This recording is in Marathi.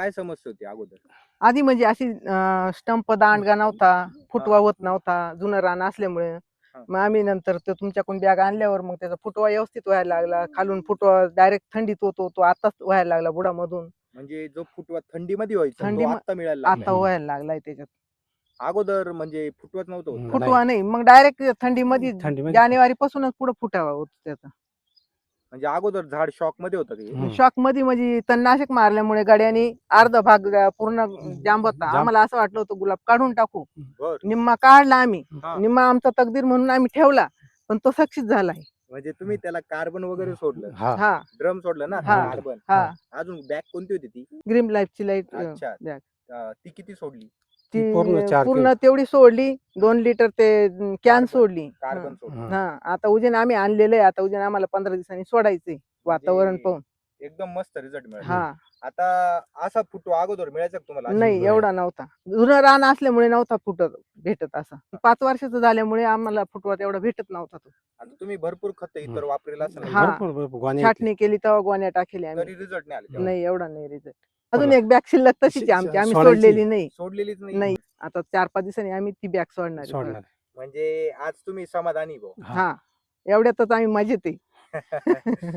काय समस्या होती अगोदर? आधी म्हणजे अशी स्टंप दांडगा नव्हता, फुटवा होत नव्हता, जुनं रान असल्यामुळे. हा. मग आम्ही नंतर ते तुमच्याकडून बॅग आणल्यावर मग त्याचा फुटवा व्यवस्थित व्हायला लागला. खालून फुटवा डायरेक्ट थंडीत होतो, तो आताच व्हायला लागला बुडामधून. म्हणजे जो फुटवा थंडीमध्ये व्हायचा तो थंडी आता मिळायला आता लागलाय. व्हायला लागलाय त्याच्यात. अगोदर म्हणजे फुटवाच नव्हतं होत. फुटवा नाही, मग डायरेक्ट थंडीमध्ये जानेवारी पासूनच पुढे फुटावा होतो त्याचा. म्हणजे अगोदर झाड शॉक मध्ये होतं की शॉक मध्ये म्हणजे तणनाशक मारल्यामुळे गड्याने अर्धा भाग पूर्ण जांब होता. आम्हाला असं वाटलं होतं गुलाब काढून टाकू. बर. निम्मा काढला आम्ही, हा. निम्मा आमचा तकदीर म्हणून आम्ही ठेवला, पण तो सक्सेस झालाय. म्हणजे तुम्ही त्याला कार्बन वगैरे सोडलं, हा ड्रम सोडलं ना हा कार्बन. हा अजून बॅग कोणती होती ती? ग्रीन लाईफची लाईट अच्छा. बॅग ती किती सोडली? ती पूर्ण तेवढी सोडली. 2 लिटर ते कॅन कार्बन सोडली. कार्बन सोडली. हा आता उजेन आम्ही आणलेलं आहे. आता उजेन आम्हाला 15 दिवसांनी सोडायचंय वातावरण म्हणजे पाहून. एकदम मस्त रिझल्ट मिळाला. हा आता असा फुटवा अगोदर मिळायचा का तुम्हाला? अशी नाही एवढा नव्हता. जुनं रान असल्यामुळे नव्हता भेटत असा. 5 वर्षाचं झाल्यामुळे आम्हाला फुटवा तेवढा भेटत नव्हता तो. आता तुम्ही भरपूर खत इतर वापरेल असेल ना? हा छाटणी केली तेव्हा गोण्या टाकल्या आम्ही. तरी रिझल्ट नाही आले तेव्हा? नाही एवढा नाही रिझल्ट. अजून एक बॅग शिल्लक तशीच आहे आमची, आम्ही सोडलेली नाही. सोडलेलीच नाही आता 4-5 दिवसांनी आम्ही ती बॅग सोडणार आहे. म्हणजे आज तुम्ही समाधानी भाऊ. हा एवढ्यातच आम्ही मजेत आहे.